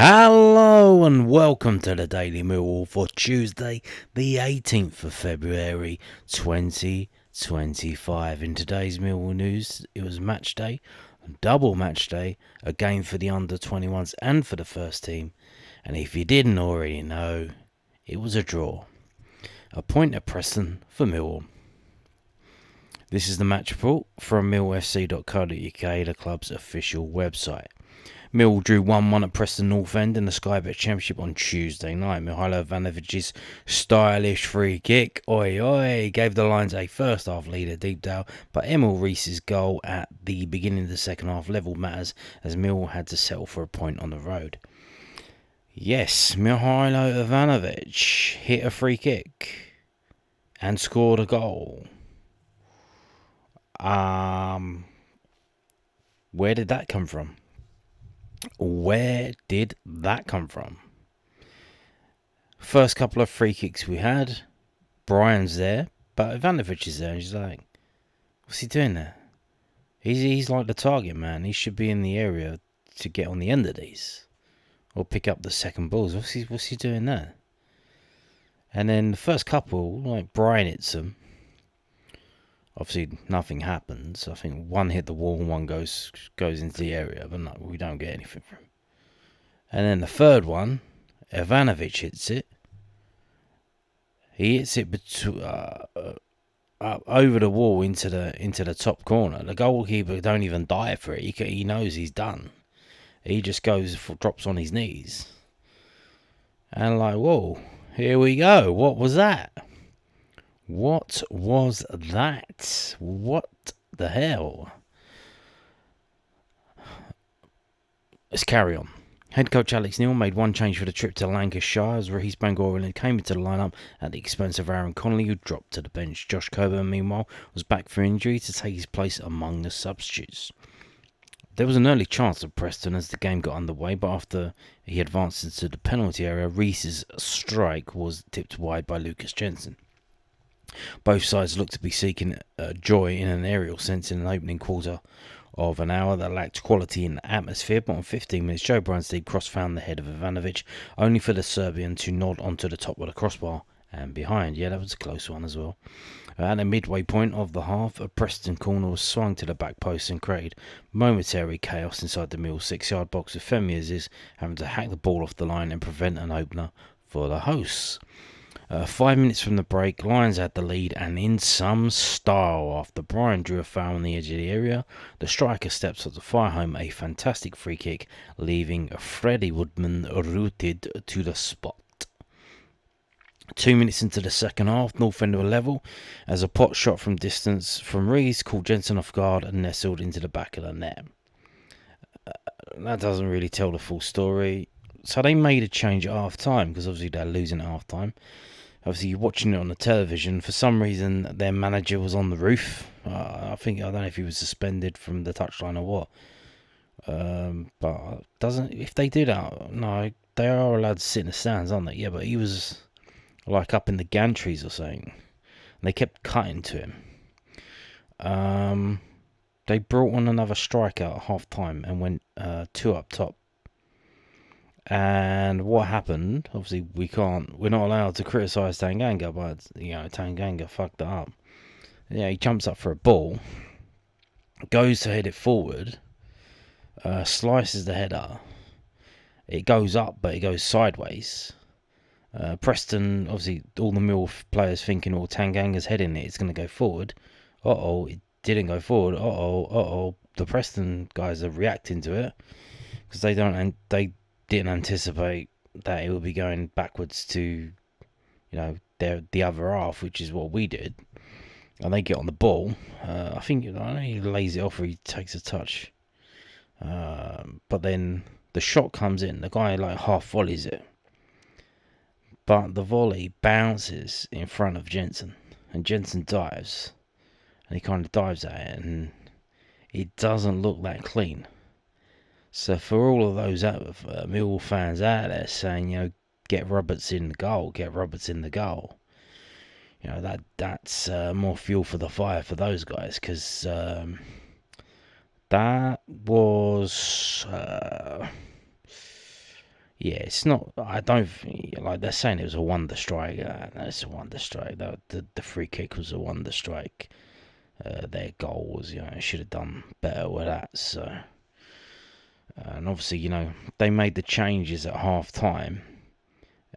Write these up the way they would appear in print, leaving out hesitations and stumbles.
Hello and welcome to the Daily Millwall for Tuesday, the 18th of February 2025. In today's Millwall news, it was match day, double match day, a game for the under-21s and for the first team. And if you didn't already know, it was a draw. A point at Preston for Millwall. This is the match report from millfc.co.uk, the club's official website. Mill drew 1-1 at Preston North End in the Sky Bet Championship on Tuesday night. Mihailo Ivanovic's stylish free kick, gave the Lions a first half lead at Deepdale, but Emil Reese's goal at the beginning of the second half levelled matters as Mill had to settle for a point on the road. Yes, Mihailo Ivanovic hit a free kick and scored a goal. Where did that come from? First couple of free kicks we had, Brian's there, but Ivanovic is there, and she's like, what's he doing there? He's like the target man. He should be in the area to get on the end of these or pick up the second balls. What's he doing there? And then the first couple, like Brian hits them. Obviously, nothing happens. I think one hit the wall and one goes into the area, but no, we don't get anything from him. And then the third one, Ivanovic hits it. He hits it over the wall into the top corner. The goalkeeper don't even dive for it. He knows he's done. He just drops on his knees. And like, whoa, here we go. What was that? What was that? What the hell? Let's carry on. Head coach Alex Neil made one change for the trip to Lancashire as Raheem Bangor came into the lineup at the expense of Aaron Connolly, who dropped to the bench. Josh Coburn, meanwhile, was back for injury to take his place among the substitutes. There was an early chance of Preston as the game got underway, but after he advanced into the penalty area, Reese's strike was tipped wide by Lucas Jensen. Both sides looked to be seeking joy in an aerial sense in an opening quarter of an hour that lacked quality in the atmosphere, but on 15 minutes, Joe Brunstead cross-found the head of Ivanovic, only for the Serbian to nod onto the top of the crossbar and behind. Yeah, that was a close one as well. At the midway point of the half, a Preston corner was swung to the back post and created momentary chaos inside the Mill 6-yard box, with Femi Aziz having to hack the ball off the line and prevent an opener for the hosts. 5 minutes from the break, Lions had the lead, and in some style, after Brian drew a foul on the edge of the area, the striker steps up to fire home a fantastic free kick, leaving Freddie Woodman rooted to the spot. 2 minutes into the second half, North End were level as a pot shot from distance from Rees called Jensen off guard and nestled into the back of the net. That doesn't really tell the full story. So they made a change at half time because obviously they're losing at half time. Obviously, you're watching it on the television. For some reason, their manager was on the roof. I don't know if he was suspended from the touchline or what. But if they do that, no, they are allowed to sit in the stands, aren't they? Yeah, but he was like up in the gantries or something. And they kept cutting to him. They brought on another striker at half time and went 2 up top. And what happened? Obviously, we're not allowed to criticise Tanganga, but Tanganga fucked it up. Yeah, he jumps up for a ball, goes to head it forward, slices the header. It goes up, but it goes sideways. Preston, obviously, all the Mill players thinking, Tanganga's heading it, it's going to go forward. It didn't go forward. The Preston guys are reacting to it because they didn't anticipate that it would be going backwards to, the other half, which is what we did. And they get on the ball. I think he lays it off or he takes a touch. But then the shot comes in. The guy half volleys it. But the volley bounces in front of Jensen. And Jensen dives. And he kind of dives at it. And it doesn't look that clean. So for all of those Millwall fans out there saying, get Roberts in the goal, that's more fuel for the fire for those guys, because that was Yeah, it's not. I don't like they're saying it was a wonder strike. It's a wonder strike. The free kick was a wonder strike. Their goal was, should have done better with that. So, and obviously, they made the changes at half time,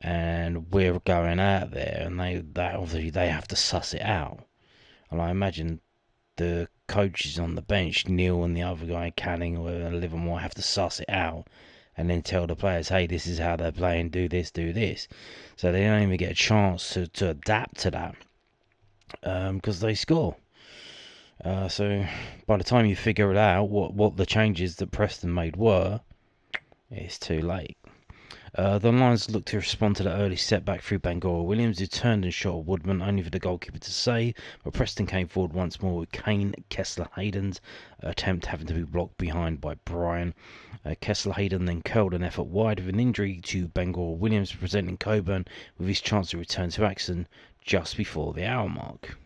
and we're going out there, and they obviously they have to suss it out. And I imagine the coaches on the bench, Neil and the other guy, Canning or Livermore, have to suss it out and then tell the players, hey, this is how they're playing, do this, do this. So they don't even get a chance to adapt to that because they score. So by the time you figure it out, what the changes that Preston made were, it's too late. The Lions looked to respond to the early setback through Bangor Williams, who turned and shot a Woodman, only for the goalkeeper to save. But Preston came forward once more with Kane Kessler-Hayden's attempt having to be blocked behind by Bryan. Kessler-Hayden then curled an effort wide with an injury to Bangor Williams, presenting Coburn with his chance to return to action just before the hour mark.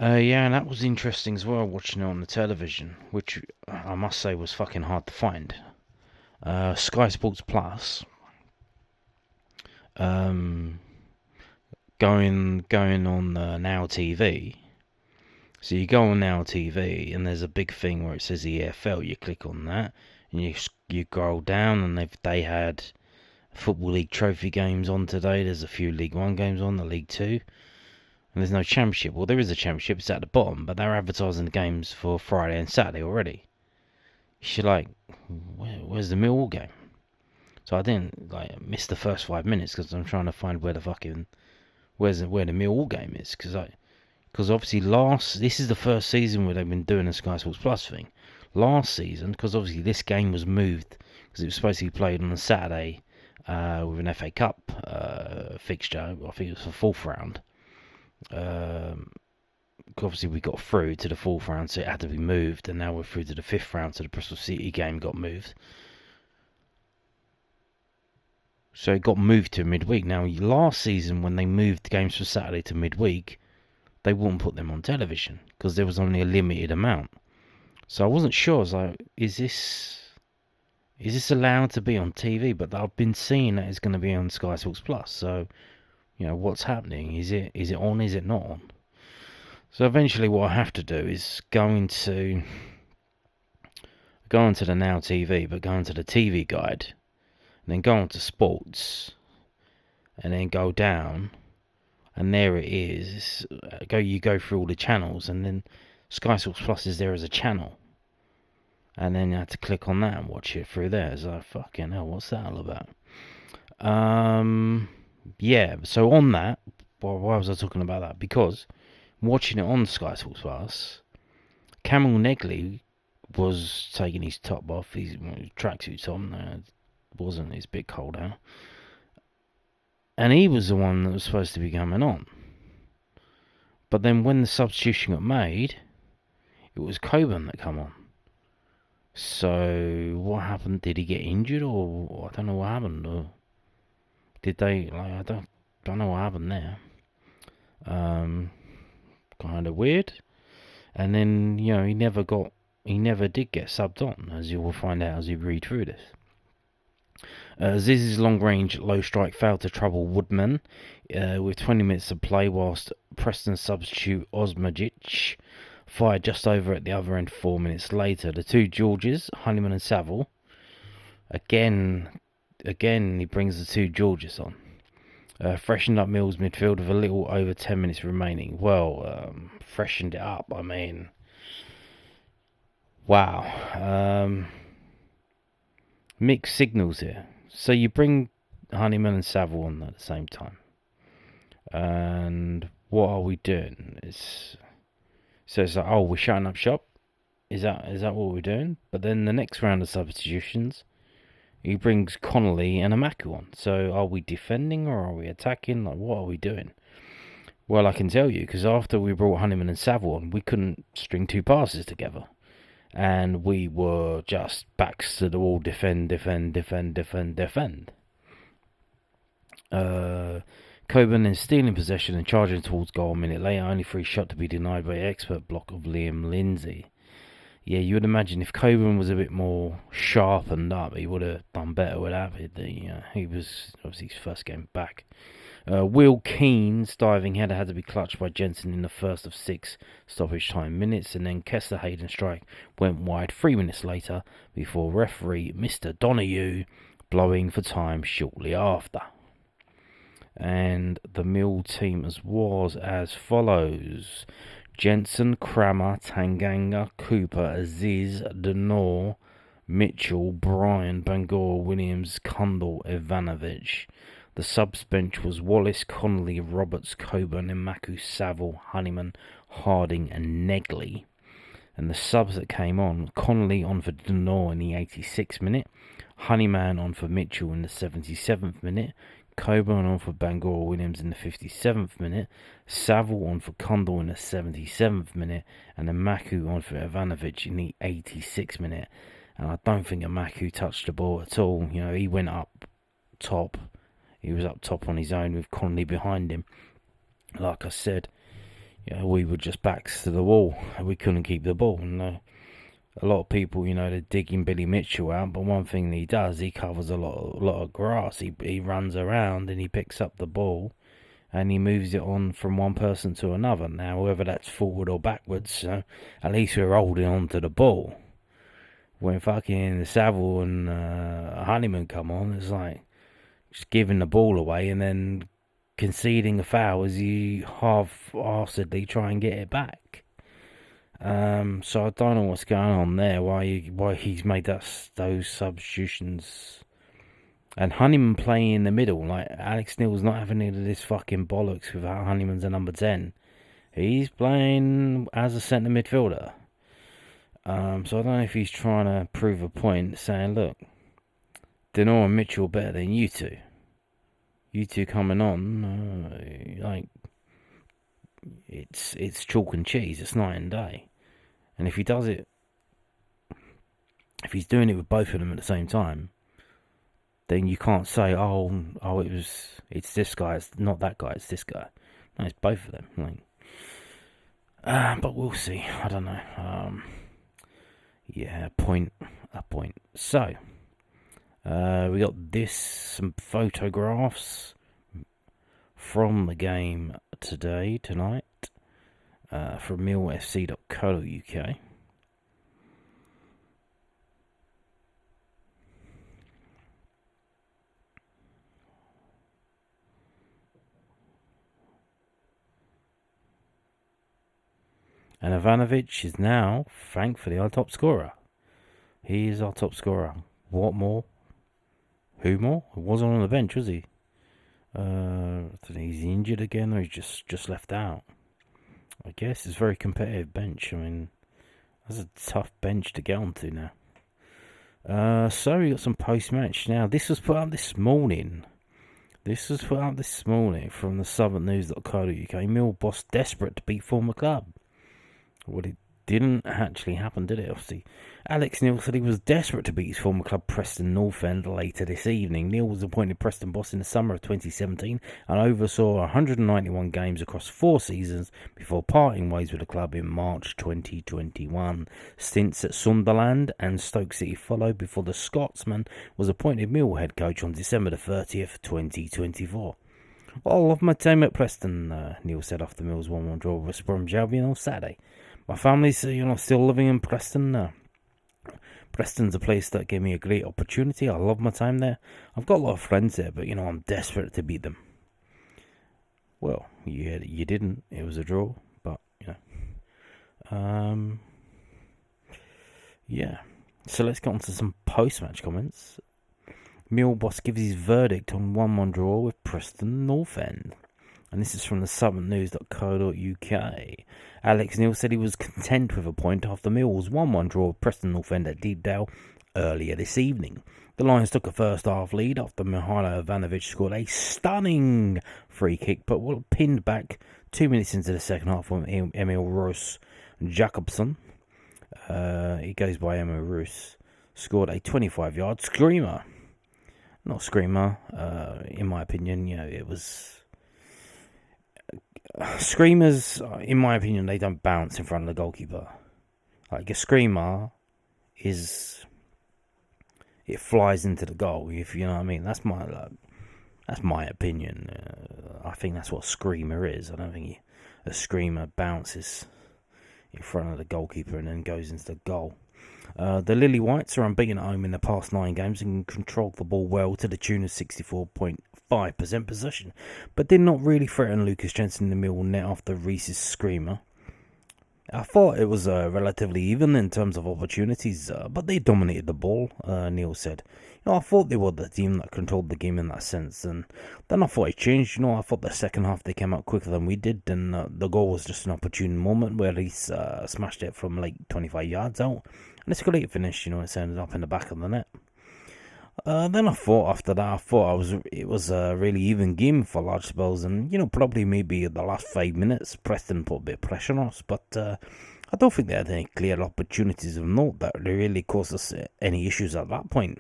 Yeah, and that was interesting as well, watching it on the television, which I must say was fucking hard to find. Sky Sports Plus, going on Now TV. So you go on Now TV, and there's a big thing where it says EFL. You click on that, and you scroll down, and they had Football League Trophy games on today. There's a few League One games on, the League Two, and there's no Championship. Well, there is a Championship. It's at the bottom, but they're advertising the games for Friday and Saturday already. You're like, where's the Millwall game? So I didn't miss the first 5 minutes because I'm trying to find where the Millwall game is, because obviously this is the first season where they've been doing the Sky Sports Plus thing. Last season, because obviously this game was moved because it was supposed to be played on a Saturday with an FA Cup fixture. I think it was the fourth round. Obviously we got through to the fourth round, so it had to be moved, and now we're through to the fifth round, so the Bristol City game got moved. So it got moved to midweek. Now, last season, when they moved games from Saturday to midweek, they wouldn't put them on television because there was only a limited amount. So I wasn't sure. I was like, is this allowed to be on TV? But I've been seeing that it's going to be on Sky Sports Plus. So, what's happening? Is it on? Is it not on? So eventually what I have to do is go onto the Now TV, but go into the TV guide, and then go onto sports, and then go down, and there it is. You go through all the channels, and then Sky Sports Plus is there as a channel, and then you have to click on that and watch it through there. It's like, fucking hell, what's that all about? Yeah, so on that, why was I talking about that? Because watching it on Sky Sports Plus, Camille Negley was taking his top off, his tracksuits on, wasn't it's a bit cold out, and he was the one that was supposed to be coming on. But then when the substitution got made, it was Coburn that come on. So what happened? Did he get injured, or I don't know what happened, or did they I don't know what happened there. Kind of weird. And then he never did get subbed on, as you will find out as you read through this. Ziz's long-range low strike failed to trouble Woodman with 20 minutes of play, whilst Preston substitute Osmajic fired just over at the other end 4 minutes later. The two Georges, Honeyman and Saville, again he brings the two Georges on. Freshened up Mill's midfield with a little over 10 minutes remaining. Well, freshened it up, I mean, wow. Mixed signals here. So you bring Honeyman and Saville on at the same time, and what are we doing? So it's like, oh, we're shutting up shop. Is that what we're doing? But then the next round of substitutions, he brings Connolly and Amaku on. So are we defending or are we attacking? Like, what are we doing? Well, I can tell you, because after we brought Honeyman and Saville on, we couldn't string two passes together. And we were just backs to the wall, defend. Coburn is stealing possession and charging towards goal a minute later, only for his shot to be denied by the expert block of Liam Lindsay. Yeah, you would imagine if Coburn was a bit more sharpened up, he would have done better with that. He was obviously his first game back. Will Keane's diving header had to be clutched by Jensen in the first of 6 stoppage time minutes, and then Kessler Hayden's strike went wide 3 minutes later before referee Mr. Donahue blowing for time shortly after. And the Mill team was as follows: Jensen, Crammer, Tanganga, Cooper, Aziz, Denor, Mitchell, Bryan, Bangor, Williams, Kundal, Ivanovic. The subs bench was Wallace, Connolly, Roberts, Coburn, Imaku, Saville, Honeyman, Harding and Negley. And the subs that came on, Connolly on for Denor in the 86th minute, Honeyman on for Mitchell in the 77th minute, Coburn on for Bangor Williams in the 57th minute, Saville on for Kundal in the 77th minute, and Imaku on for Ivanovic in the 86th minute. And I don't think Imaku touched the ball at all. He went up top. He was up top on his own with Connolly behind him. Like I said, we were just backs to the wall. We couldn't keep the ball. And a lot of people, they're digging Billy Mitchell out, but one thing he does, he covers a lot of grass. He runs around and he picks up the ball and he moves it on from one person to another. Now, whether that's forward or backwards, at least we're holding on to the ball. When fucking Saville and Honeyman come on, it's like just giving the ball away and then conceding a foul as you half-arsedly try and get it back. So I don't know what's going on there. Why he's made those substitutions, and Honeyman playing in the middle. Like Alex Neil's not having any of this fucking bollocks without Honeyman's a number 10. He's playing as a centre midfielder. So I don't know if he's trying to prove a point, saying, look, Denor and Mitchell are better than you two. You two coming on, it's chalk and cheese. It's night and day. And if he does it, if he's doing it with both of them at the same time, then you can't say, it's this guy, it's not that guy, it's this guy. No, it's both of them. But we'll see. I don't know. A point. So, we got some photographs from the game tonight, from millfc.co.uk. And Ivanovic is now, thankfully, our top scorer. He is our top scorer. What more? Who more? He wasn't on the bench, was he? He's injured again, or he's just left out. I guess it's a very competitive bench. I mean, that's a tough bench to get onto now. So we got some post-match. Now, this was put up this morning. From the southernnews.co.uk. Mill boss desperate to beat former club. Well, it didn't actually happen, did it? Obviously, Alex Neil said he was desperate to beat his former club Preston North End later this evening. Neil was appointed Preston boss in the summer of 2017 and oversaw 191 games across 4 seasons before parting ways with the club in March 2021. Stints at Sunderland and Stoke City followed before the Scotsman was appointed Mill head coach on December the 30th, 2024. Well, I love my time at Preston, Neil said after Mill's 1-1 draw with Bromwich Albion on Saturday. My family's, still living in Preston. Preston's a place that gave me a great opportunity. I love my time there. I've got a lot of friends there, but, I'm desperate to beat them. Well, you didn't. It was a draw, but, yeah. So let's get on to some post-match comments. Mill boss gives his verdict on 1-1 draw with Preston North End. And this is from the southernnews.co.uk. Alex Neil said he was content with a point after Mill's 1-1 draw with Preston North End at Deepdale earlier this evening. The Lions took a first half lead after Mihailo Ivanovic scored a stunning free kick, but were pinned back 2 minutes into the second half from Emil Roos Jacobson. He goes by Emil Roos. Scored a 25-yard screamer. Not screamer, in my opinion. It was... Screamers, in my opinion, they don't bounce in front of the goalkeeper. Like a screamer is, it flies into the goal. If you know what I mean, that's my opinion. I think that's what a screamer is. I don't think a screamer bounces in front of the goalkeeper and then goes into the goal. The Lily Whites are unbeaten at home in the past 9 games and controlled the ball well to the tune of 64.5% possession, but did not really threaten Lucas Jensen in the Millwall net after Reese's screamer. I thought it was relatively even in terms of opportunities, but they dominated the ball, Neil said. I thought they were the team that controlled the game in that sense, and then I thought it changed. I thought the second half they came out quicker than we did, and the goal was just an opportune moment where Reese smashed it from like 25 yards out, and it's a great finish. It ended up in the back of the net. Then I thought after that, it was a really even game for large spells, and probably maybe the last 5 minutes Preston put a bit of pressure on us, but I don't think they had any clear opportunities of note that really caused us any issues at that point.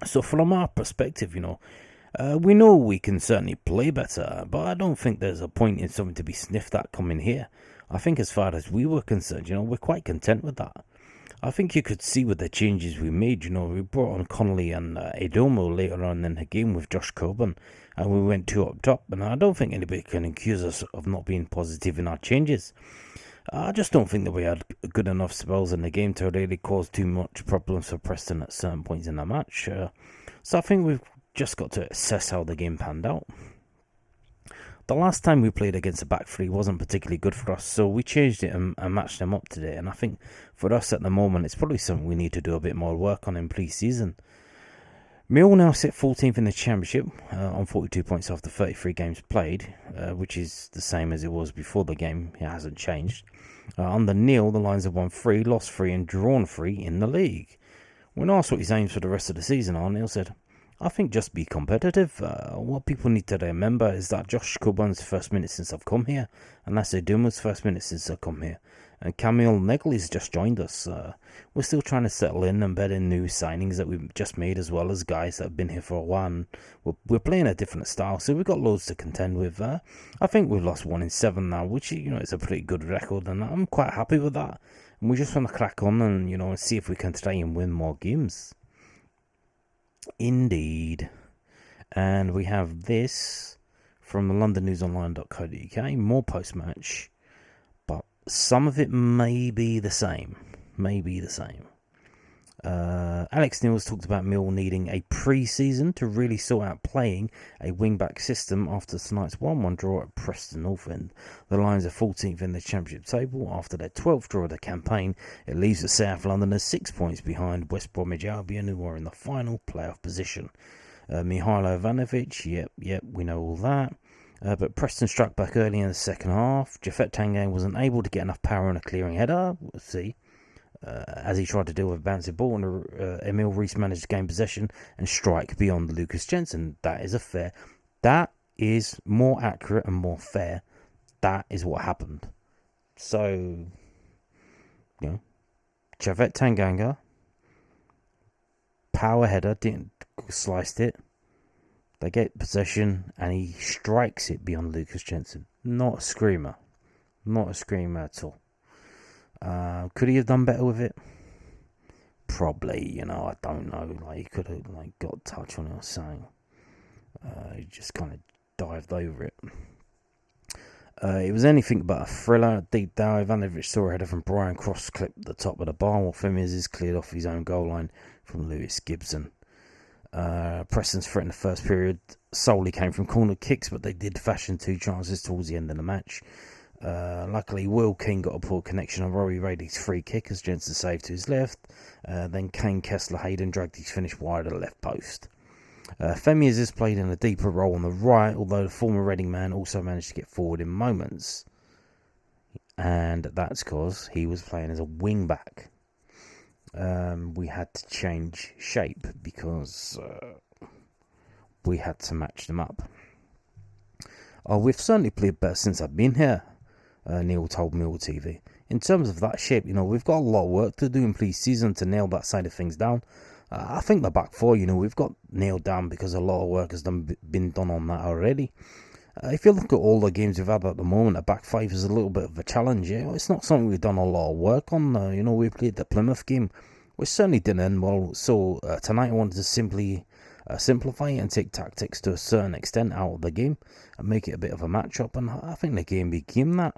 So from our perspective, we know we can certainly play better, but I don't think there's a point in something to be sniffed at coming here. I think as far as we were concerned, we're quite content with that. I think you could see with the changes we made. We brought on Connolly and Edomo later on in the game with Josh Coburn, and we went 2 up top, and I don't think anybody can accuse us of not being positive in our changes. I just don't think that we had good enough spells in the game to really cause too much problems for Preston at certain points in the match. So I think we've just got to assess how the game panned out. The last time we played against a back three wasn't particularly good for us, so we changed it and matched them up today. And I think for us at the moment, it's probably something we need to do a bit more work on in pre-season. Mill now sit 14th in the Championship on 42 points after 33 games played, which is the same as it was before the game. It hasn't changed. Under Neil, the Lions have won 3, lost 3 and drawn 3 in the league. When asked what his aims for the rest of the season are, Neil said, I think just be competitive. What people need to remember is that Josh Coburn's first minute since I've come here, and that's Eduma's first minute since I've come here. And Camille Negley's just joined us. We're still trying to settle in and bed in new signings that we've just made, as well as guys that have been here for a while. And we're playing a different style, so we've got loads to contend with. I think we've lost 1 in 7 now, which is a pretty good record, and I'm quite happy with that. And we just want to crack on and see if we can try and win more games. Indeed. And we have this from the londonnewsonline.co.uk, more post-match, but some of it may be the same. Alex Neil's talked about Mill needing a pre-season to really sort out playing a wing-back system after tonight's 1-1 draw at Preston North End. The Lions are 14th in the Championship table after their 12th draw of the campaign. It leaves the South Londoners 6 points behind West Bromwich Albion, who are in the final playoff position. Mihailo Ivanovic, yep, we know all that. But Preston struck back early in the second half. Jafet Tangang wasn't able to get enough power on a clearing header. We'll see. As he tried to deal with a bouncing ball, and Emil Reese managed to gain possession and strike beyond Lucas Jensen. That is more accurate and more fair. That is what happened. So, Jafet Tanganga, power header, sliced it. They get possession and he strikes it beyond Lucas Jensen. Not a screamer at all. Could he have done better with it? Probably, I don't know. He could have got a touch on it or something. He just kind of dived over it. It was anything but a thriller. Deep down, Ivanovic saw a header from Brian Cross clipped the top of the bar, while Femias is cleared off his own goal line from Lewis Gibson. Preston's threat in the first period solely came from corner kicks, but they did fashion 2 chances towards the end of the match. Luckily, Will King got a poor connection on Rory Rady's free kick as Jensen saved to his left. Then Kane Kessler Hayden dragged his finish wide of the left post. Femias has played in a deeper role on the right, although the former Reading man also managed to get forward in moments. And that's because he was playing as a wing back. We had to change shape because we had to match them up. We've certainly played better since I've been here, Neil told Mill TV. In terms of that shape, we've got a lot of work to do in pre-season to nail that side of things down. I think the back four, we've got nailed down because a lot of work has been done on that already. If you look at all the games we've had at the moment, a back five is a little bit of a challenge. It's not something we've done a lot of work on. We played the Plymouth game, which certainly didn't end well. So tonight I wanted to simply simplify it and take tactics to a certain extent out of the game and make it a bit of a match-up. And I think the game became that.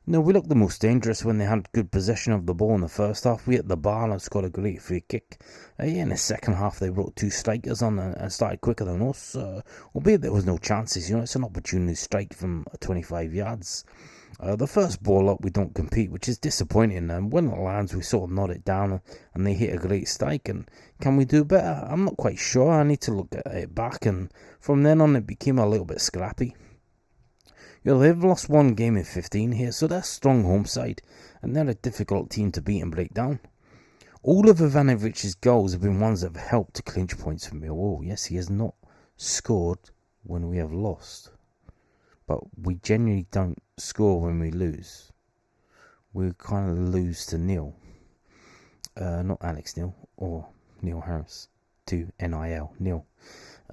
We looked the most dangerous when they had good possession of the ball in the first half. We hit the bar and scored a great free kick. In the second half, they brought two strikers on and started quicker than us. Albeit there was no chances. It's an opportunity strike from 25 yards. The first ball up, we don't compete, which is disappointing. And when it lands, we sort of nod it down and they hit a great strike. And can we do better? I'm not quite sure. I need to look at it back. And from then on, it became a little bit scrappy. They've lost one game in 15 here, so they're a strong home side, and they're a difficult team to beat and break down. All of Ivanovic's goals have been ones that have helped to clinch points for Millwall. Yes, he has not scored when we have lost, but we genuinely don't score when we lose. We kind of lose to Neil, not Alex Neil, or Neil Harris, to NIL, Neil.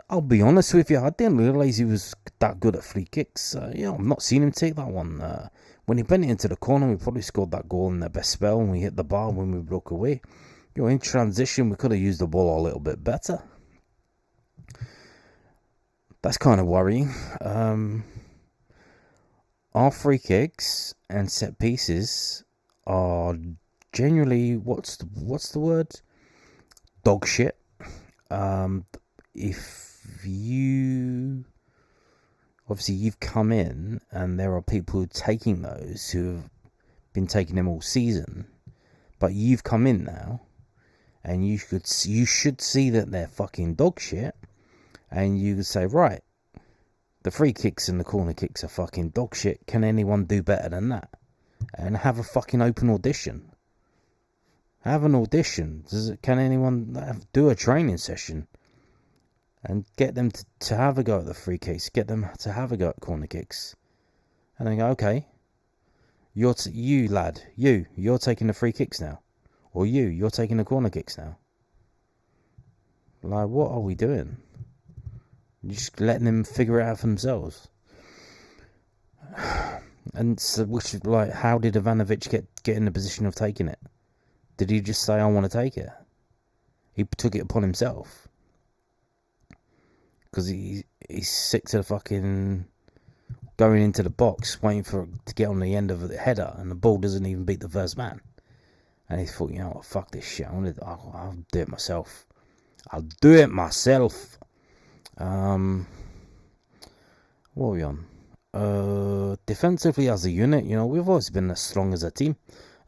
I'll be honest with you, I didn't realise he was that good at free kicks. I've not seen him take that one. When he bent it into the corner, we probably scored that goal in their best spell when we hit the bar when we broke away. In transition, we could have used the ball a little bit better. That's kind of worrying. Our free kicks and set pieces are generally, what's the word? Dog shit. If you've come in and there are people taking those who have been taking them all season, but you've come in now and you should see that they're fucking dog shit, and you could say, right, the free kicks and the corner kicks are fucking dog shit. Can anyone do better than that? And have a fucking open audition. Have an audition. Can anyone do a training session? And get them to have a go at the free kicks. Get them to have a go at corner kicks. And then go, okay, you're taking the free kicks now. Or you're taking the corner kicks now. Like, what are we doing? You're just letting them figure it out for themselves. And so, how did Ivanovic get in the position of taking it? Did he just say, I want to take it? He took it upon himself. Because he's sick to the fucking going into the box, waiting for it to get on the end of the header, and the ball doesn't even beat the first man. And he thought, what, fuck this shit. I'll do it myself. What are we on? Defensively as a unit, we've always been as strong as a team.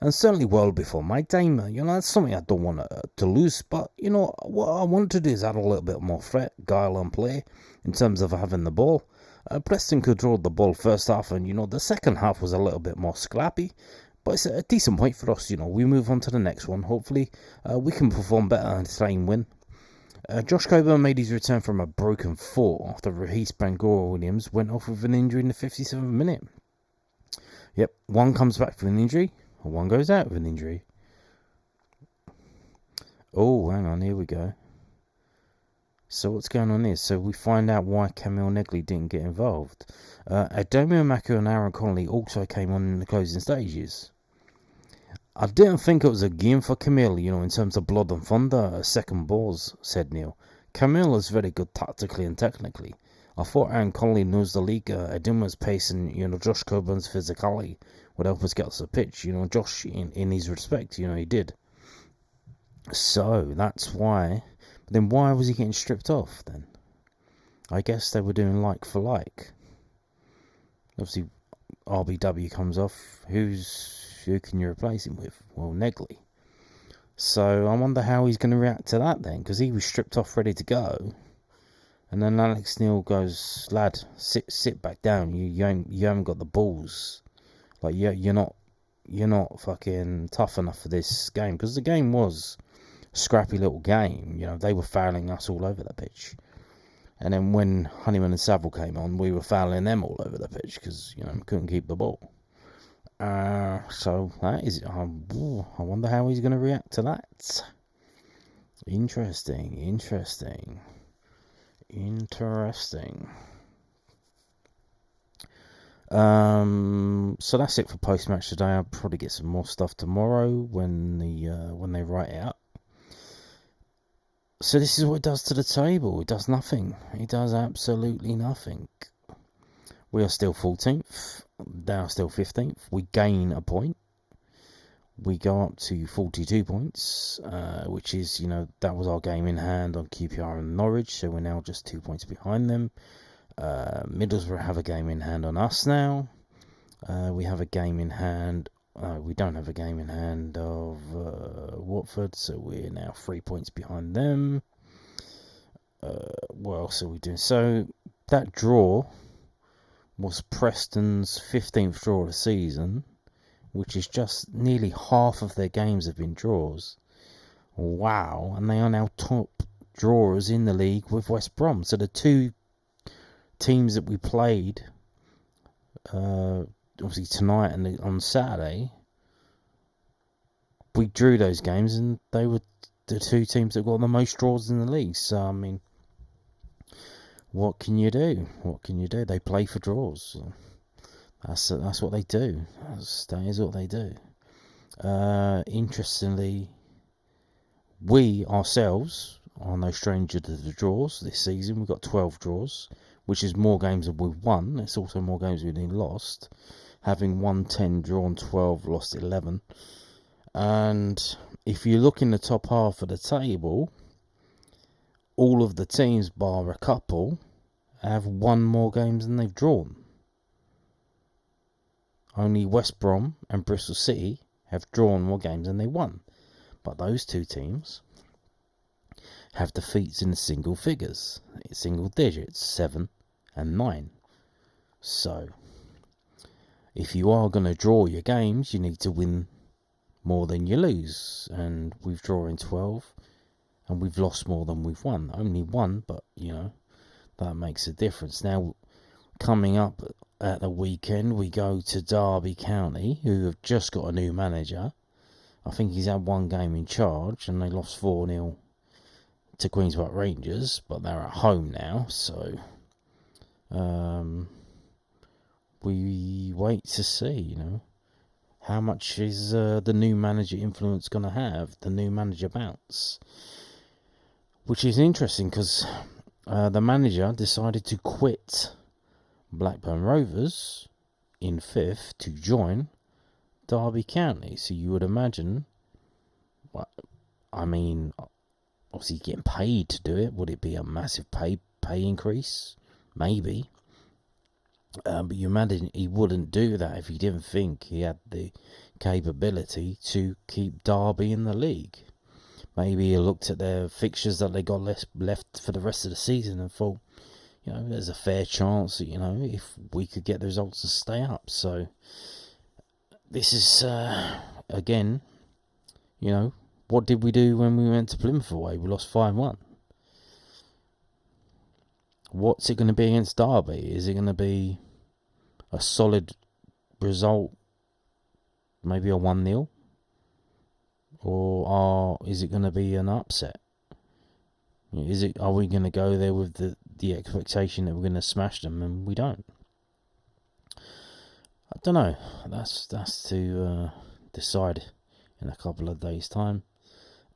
And certainly well before my time, that's something I don't want to lose. But, what I want to do is add a little bit more threat, guile and play in terms of having the ball. Preston controlled the ball first half, and, the second half was a little bit more scrappy. But it's a decent point for us, we move on to the next one. Hopefully, we can perform better and try and win. Josh Coburn made his return from a broken foot after Rahis Bangor-Williams went off with an injury in the 57th minute. Yep, one comes back from an injury. One goes out with an injury. Oh, hang on, here we go. So what's going on here? So we find out why Camille Negley didn't get involved. Adomio Mako and Aaron Connolly also came on in the closing stages. I didn't think it was a game for Camille, in terms of blood and thunder, second balls, said Neil. Camille is very good tactically and technically. I thought Aaron Connolly knows the league. Adomio's pace and, Josh Coburn's physicality would help us get us a pitch. Josh, in his respect, he did. So, that's why. But then why was he getting stripped off, then? I guess they were doing like for like. Obviously, RBW comes off. Who can you replace him with? Well, Negley. So, I wonder how he's going to react to that, then. Because he was stripped off, ready to go. And then Alex Neil goes, lad, sit back down. You haven't got the balls. Like, you're not fucking tough enough for this game. Because the game was a scrappy little game. They were fouling us all over the pitch. And then when Honeyman and Saville came on, we were fouling them all over the pitch. Because, we couldn't keep the ball. So, that is it. I wonder how he's going to react to that. Interesting. So that's it for post match today. I'll probably get some more stuff tomorrow when they write it up. So this is what it does to the table. It does nothing. It does absolutely nothing. We are still 14th. They are still 15th. We gain a point. We go up to 42 points, which is, that was our game in hand on QPR and Norwich. So we're now just 2 points behind them. Middlesbrough have a game in hand on us now. We have a game in hand. We don't have a game in hand of Watford, so we're now 3 points behind them. What else are we doing? So that draw was Preston's 15th draw of the season, which is just nearly half of their games have been draws. Wow, and they are now top drawers in the league with West Brom. So the two teams that we played, obviously tonight and on Saturday, we drew those games, and they were the two teams that got the most draws in the league. So, I mean, what can you do? What can you do? They play for draws. That's what they do. That is what they do. Interestingly, we ourselves are no stranger to the draws this season. We've got 12 draws, which is more games than we've won. It's also more games we've lost, having won 10, drawn 12, lost 11. And if you look in the top half of the table, all of the teams, bar a couple, have won more games than they've drawn. Only West Brom and Bristol City have drawn more games than they won. But those two teams have defeats in single figures, single digits, 7 and 9. So, if you are going to draw your games, you need to win more than you lose. And we've drawn 12, and we've lost more than we've won. Only one, but, that makes a difference. Now, coming up at the weekend, we go to Derby County, who have just got a new manager. I think he's had one game in charge, and they lost 4-0 to Queen's Park Rangers, but they're at home now, so we wait to see, how much is the new manager influence going to have, the new manager bounce, which is interesting because the manager decided to quit Blackburn Rovers in 5th to join Derby County. So you would imagine, obviously getting paid to do it. Would it be a massive pay increase? Maybe. But you imagine he wouldn't do that if he didn't think he had the capability to keep Derby in the league. Maybe he looked at their fixtures that they got left for the rest of the season and thought, there's a fair chance that, if we could get the results to stay up. So, this is, again, what did we do when we went to Plymouth away? We lost 5-1. What's it going to be against Derby? Is it going to be a solid result, maybe a 1-0? Or is it going to be an upset? Are we going to go there with the expectation that we're going to smash them, and we don't? I don't know. That's to decide in a couple of days' time.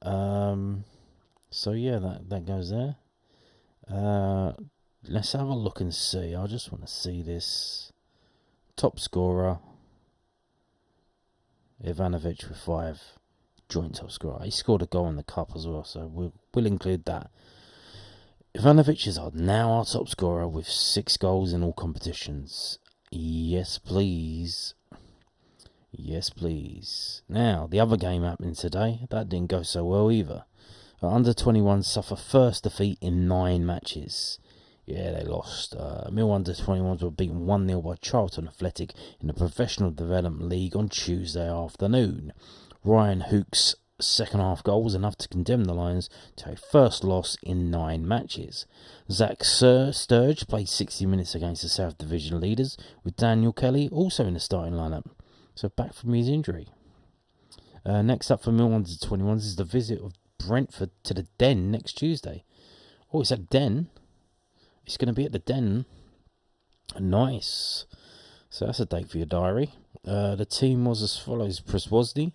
So yeah, that goes there. Let's have a look and see. I just want to see this top scorer, Ivanovic with 5, joint top scorer. He scored a goal in the cup as well, so we'll include that. Ivanovic is now our top scorer with 6 goals in all competitions. Yes, please. Yes, please. Now, the other game happening today, that didn't go so well either. Under 21s suffer first defeat in 9 matches. Yeah, they lost. Millwall under 21s were beaten 1-0 by Charlton Athletic in the Professional Development League on Tuesday afternoon. Ryan Hook's second half goal was enough to condemn the Lions to a first loss in 9 matches. Zach Sturge played 60 minutes against the South Division leaders, with Daniel Kelly also in the starting lineup, so back from his injury. Next up for Millwall under 21s is the visit of Brentford to the Den next Tuesday. Oh, it's at Den. It's going to be at the Den. Nice. So that's a date for your diary. The team was as follows: Preswosny,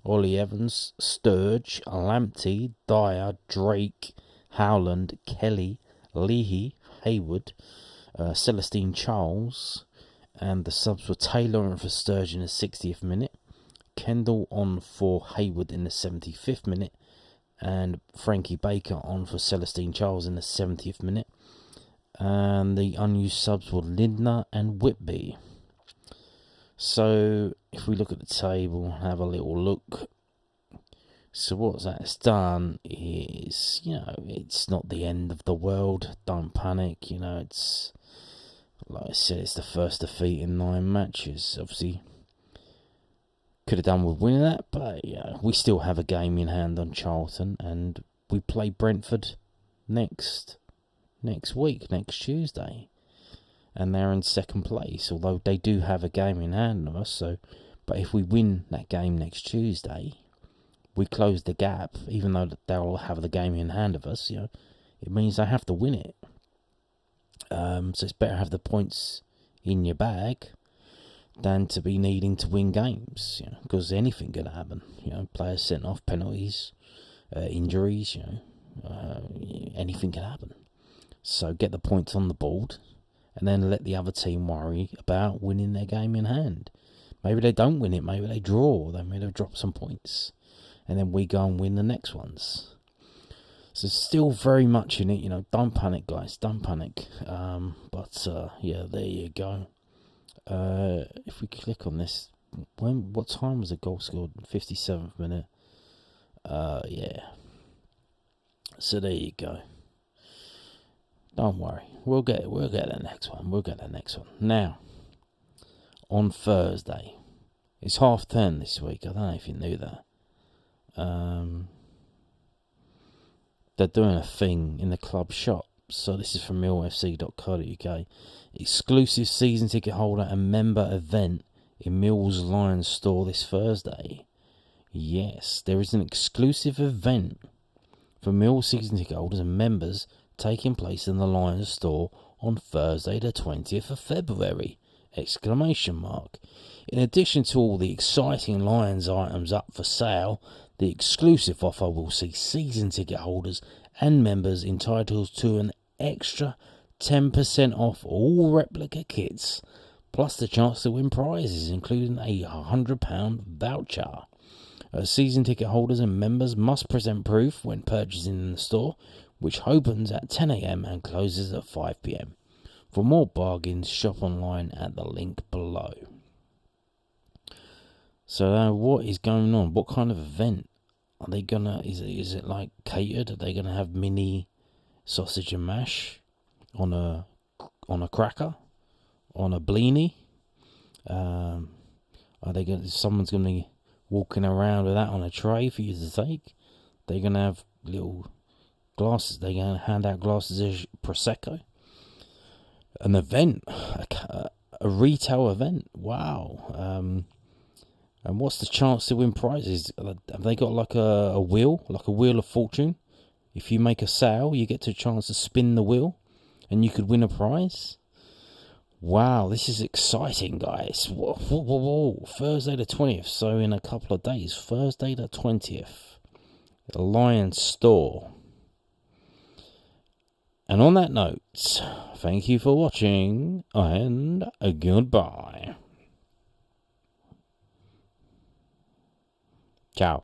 Ollie Evans, Sturge, Lamptey, Dyer, Drake, Howland, Kelly, Leahy, Hayward, Celestine Charles, and the subs were Taylor on for Sturge in the 60th minute, Kendall on for Hayward in the 75th minute, and Frankie Baker on for Celestine Charles in the 70th minute. And the unused subs were Lindner and Whitby. So if we look at the table, have a little look. So what that's done is, it's not the end of the world. Don't panic. It's, like I said, it's the first defeat in 9 matches. Obviously, could have done with winning that, but we still have a game in hand on Charlton, and we play Brentford next week, next Tuesday, and they're in second place. Although they do have a game in hand of us, but if we win that game next Tuesday, we close the gap. Even though they'll have the game in hand of us, it means they have to win it. So it's better to have the points in your bag than to be needing to win games, because anything could happen. Players sent off, penalties, injuries, anything can happen. So get the points on the board, and then let the other team worry about winning their game in hand. Maybe they don't win it, maybe they draw, they may have dropped some points, and then we go and win the next ones. So still very much in it, don't panic, guys, don't panic. But there you go. If we click on this, what time was the goal scored? 57th minute. So there you go. Don't worry, we'll get the next one. Now, on Thursday, it's 10:30 this week. I don't know if you knew that. They're doing a thing in the club shop. So this is from millfc.co.uk. Exclusive season ticket holder and member event in Millwall's Lionstore this Thursday. Yes, there is an exclusive event for Millwall season ticket holders and members taking place in the Lionstore on Thursday the 20th of February! In addition to all the exciting Lions items up for sale, the exclusive offer will see season ticket holders and members entitled to an extra 10% off all replica kits, plus the chance to win prizes, including a £100 voucher. Season ticket holders and members must present proof when purchasing in the store, which opens at 10 a.m. and closes at 5 p.m. For more bargains, shop online at the link below. So what is going on? What kind of event are they gonna? Is it like catered? Are they gonna have mini sausage and mash on a cracker, on a blini? Are they gonna? Someone's gonna be walking around with that on a tray for you to take. They're gonna have little glasses. They're gonna hand out glasses of prosecco. An event, a retail event. Wow. And what's the chance to win prizes? Have they got like a wheel, like a wheel of fortune? If you make a sale, you get a chance to spin the wheel, and you could win a prize. Wow, this is exciting, guys. Whoa. Thursday the 20th, so in a couple of days. Thursday the 20th. The Lionstore. And on that note, thank you for watching, and goodbye. Ciao.